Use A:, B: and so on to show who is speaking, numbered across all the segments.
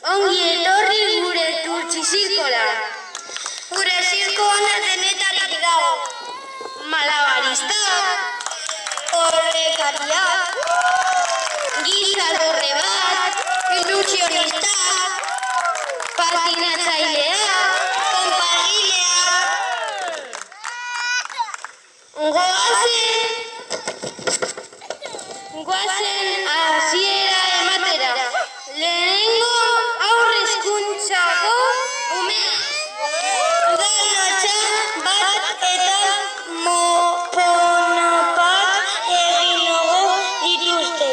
A: Ongi etorri gure Turtzi zirkora. Gure zirkoan denetarik dago. Malabaristak, horrekariak, gizadorre bat, ilusionistak, patinatzaileak, konpagileak. Goazen hasiera ematera. Lehenengo haur hezkuntzako umea. Udalbatza bat eta moponopak egingo dituzte.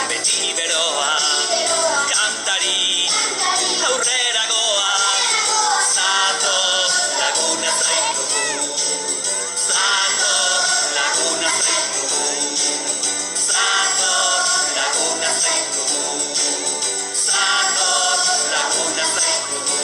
B: Beti beroa, kantari, aurrera goa, zato laguna zaitugu, zato laguna zaitugu, zato laguna zaitugu, zato laguna zaitugu.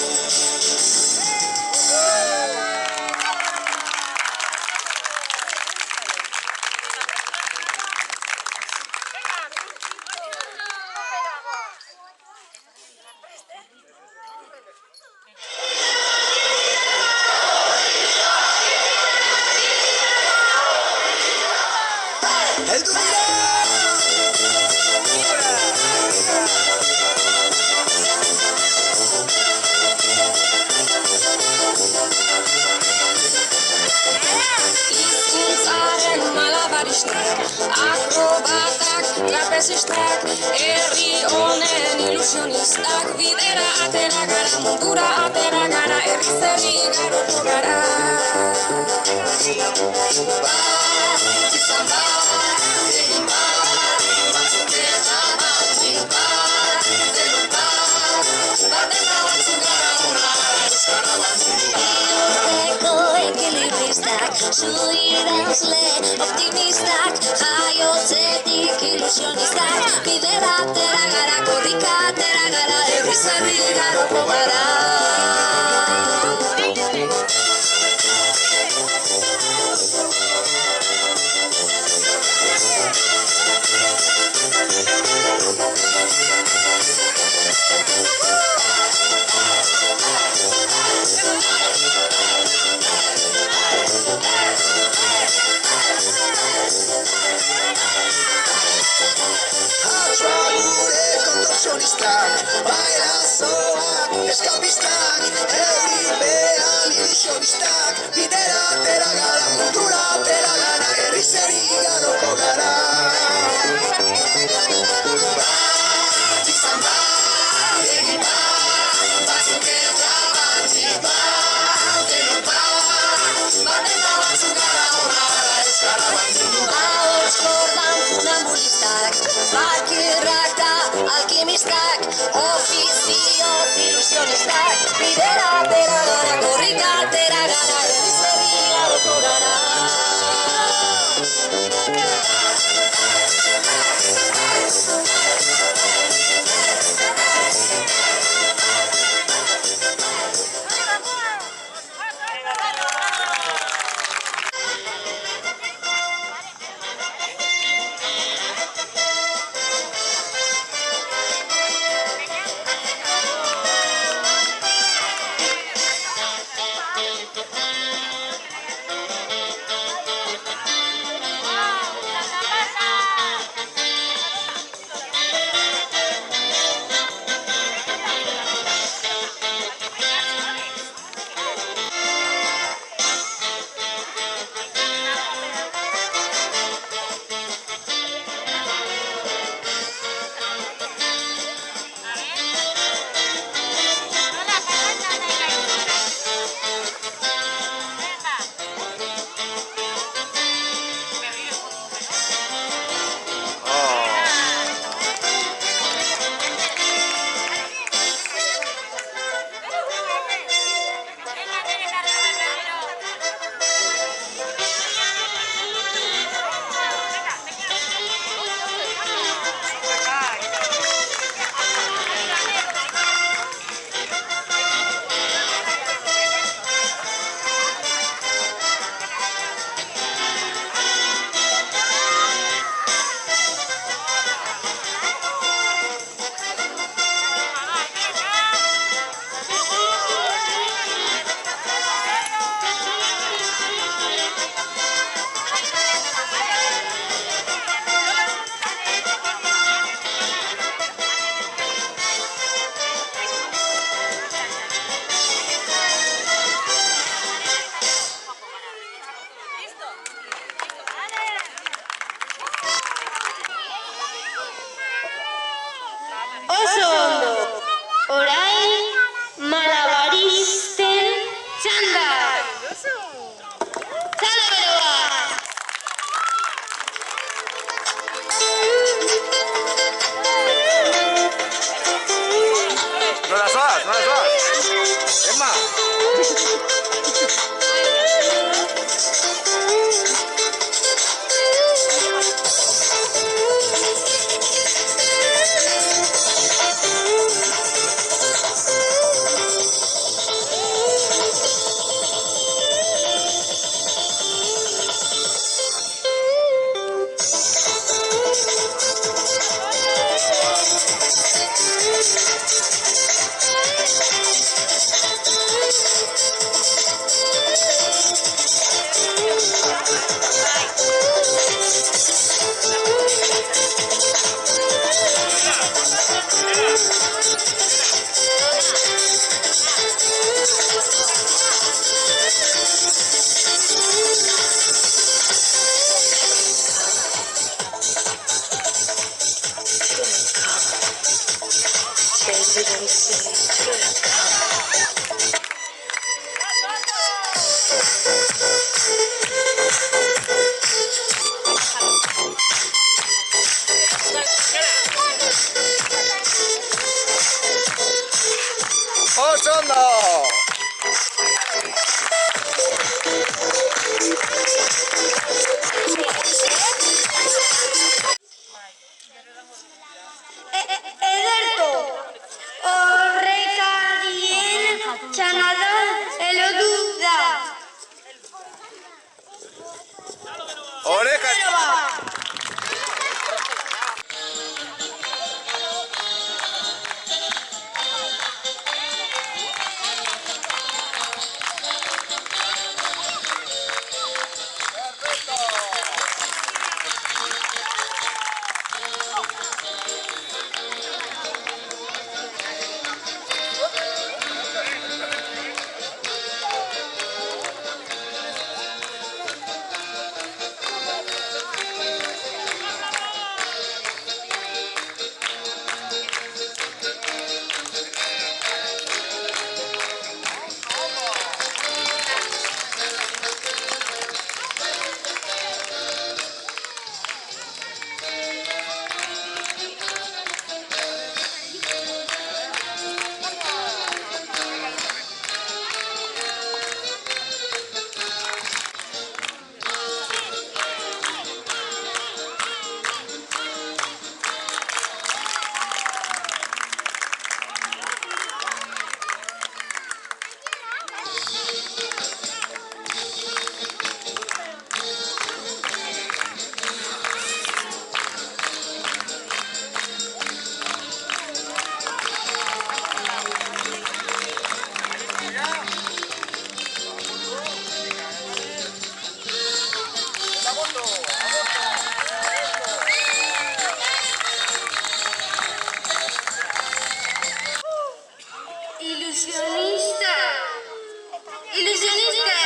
C: Akrobatak, trapezistak, herri honen ilusionistak, bidera atera gara, mundura atera gara, herri zerri garoko gara. Bat, izan bat, egin bat, batzuk eta batzuk bat, denok bat, bat eta batzuk gara ona, euskara batzuk bat. Eko ekilibristak, zuirazle optimistak, jaiotzetik ilusionistak, bidera atera gara, korrika atera gara, herri zerri garoko gara. Bailazoak, eskapistak, euripean ilusionistak, bidera atera gara, mundura atera gara, herri zerri garoko gara. Bat, izan bat, egin bat, batzuk eta batzuk bat, denok bat, bat eta batzuk gara ona, euskara batzuk bat. Ahotskor funambulistak, bakirrak da alkimistak, ofizioz ilusionistak, bidera atera gara, korrika atera gara, herri zerri garoko gara.
D: más. Es más. ¡Ochondo!
A: Ederto, horrekarien txanada elodu da.
D: Oreka.
A: Ilusionista. Ilusionista.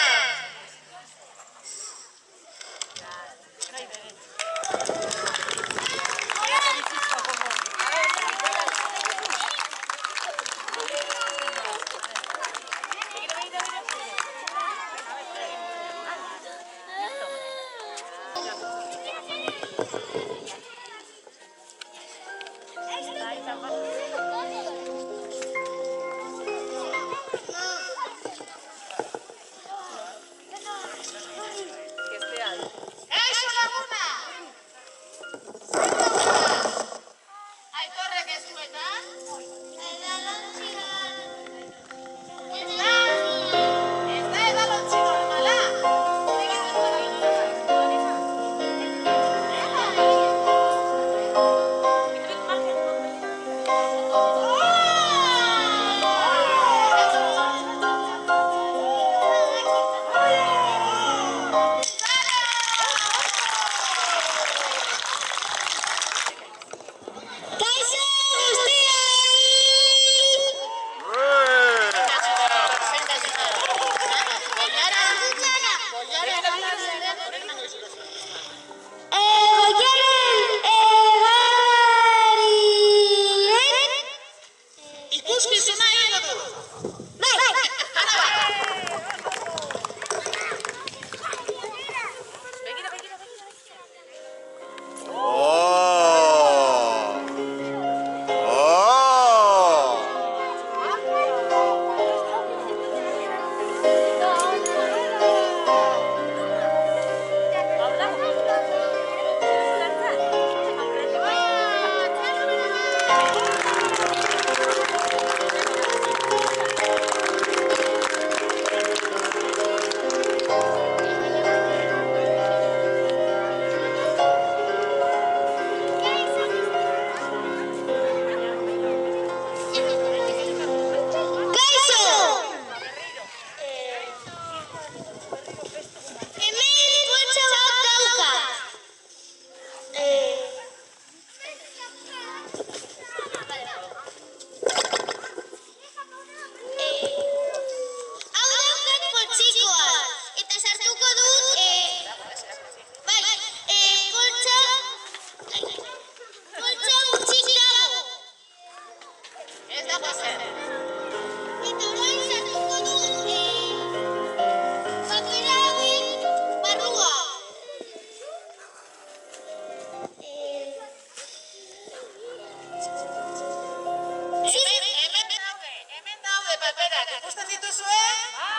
E: paperak ikusten dituzue?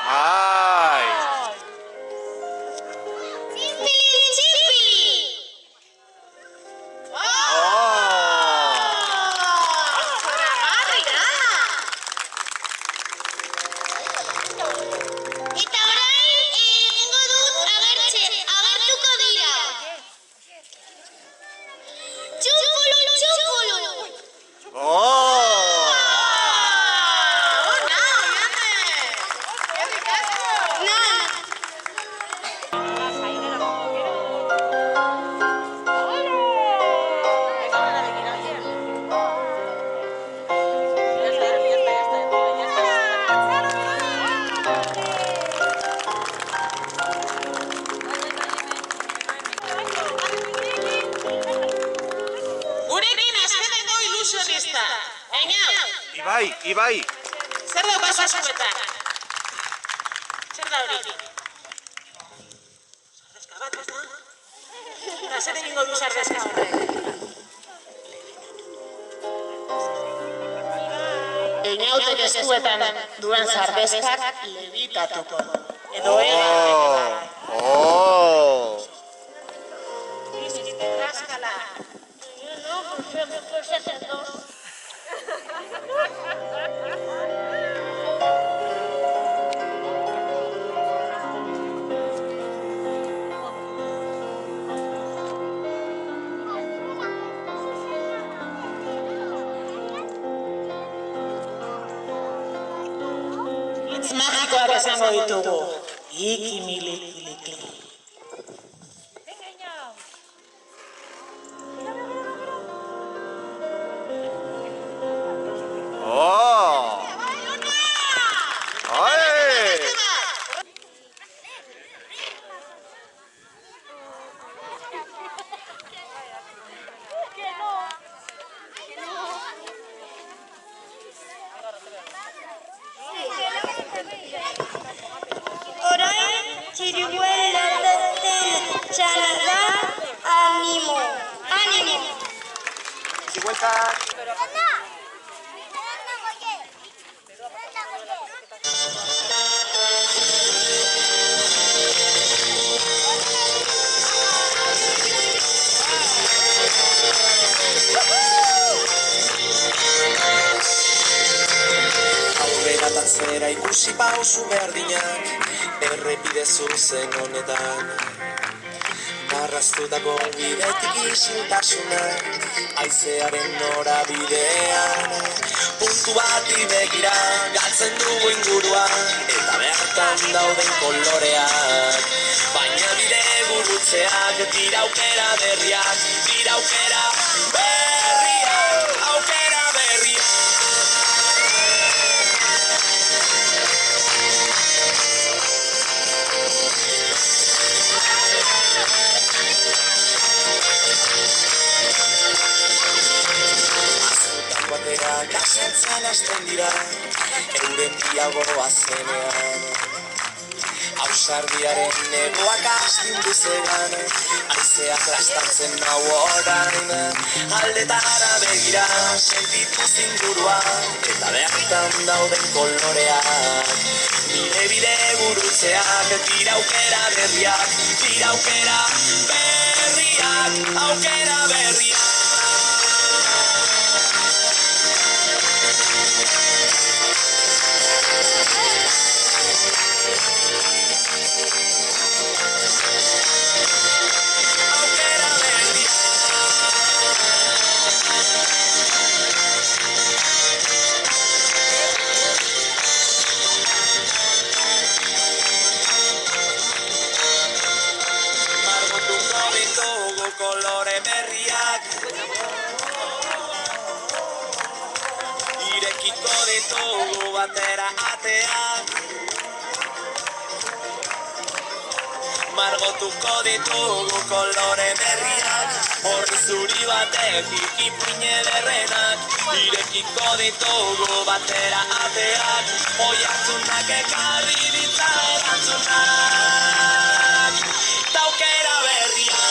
D: Bai.
A: Txipili, txipili! Eta orain egingo dut agertuko dira. Txupulu, txupulu!
D: Oh!
E: Gurekin azkenengo ilusionista. Eñau,
D: Ibai.
E: zer daukazu eskuetan? Zer da hori? Sardezka bat, ez da? Eta zer egingo du sardezka horrek? Eñautek eskuetan duen sardezkak levitatuko. Edo
D: Oh!
E: Traskala. Hitz magikoak esango ditugu. Ikimili, kilikli.
D: Oh! Ai!
A: Orain, txiribuela duten txana da, animo.
D: Vueltas.
B: Aurrera eta zera ikusi pausu berdinak, errepide zuzen honetan. Marraztutako bidetik isiltasuna, haizearen norabidean. Puntu bati begira, galtzen dugu ingurua, eta bertan dauden koloreak. Baina bide gurutzeak, dira aukera berriak, aukera berriak. Batera gasantzan hasten dira, euren diagoa zenean. Ausardiaren negoak astindu zegan, aizeak lastantzen nau orain. Aldetara begira, sentitu zingurua, eta bertan dauden koloreak. Nire bide gurutzeak, dira aukera berriak, aukera berriak. Kolore berriak irekiko ditugu batera ateak, margotuko ditugu kolore berriak, horri zuri batek ipuin ederrenak, irekiko ditugu batera ateak, oihartzunak ekarri ditza erantzunak, ta aukera berriak.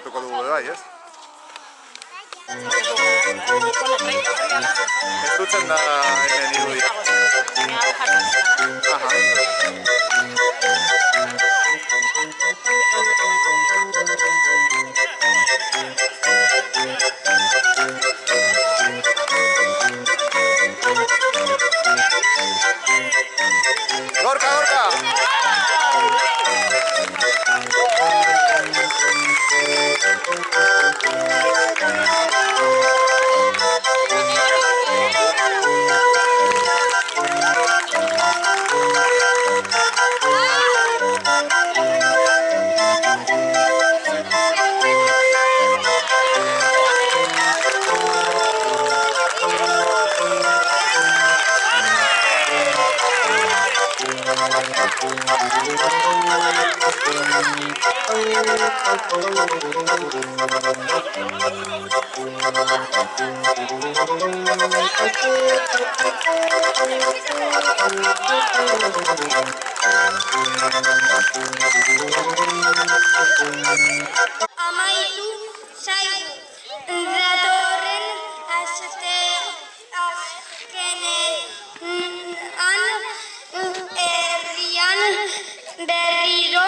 D: jokatuko dugu bai, ez? Ez dutzen da hemen irudia. Aha. Gorka, Gorka!
A: Amaitu zaigu datorren azkenean herrian berriro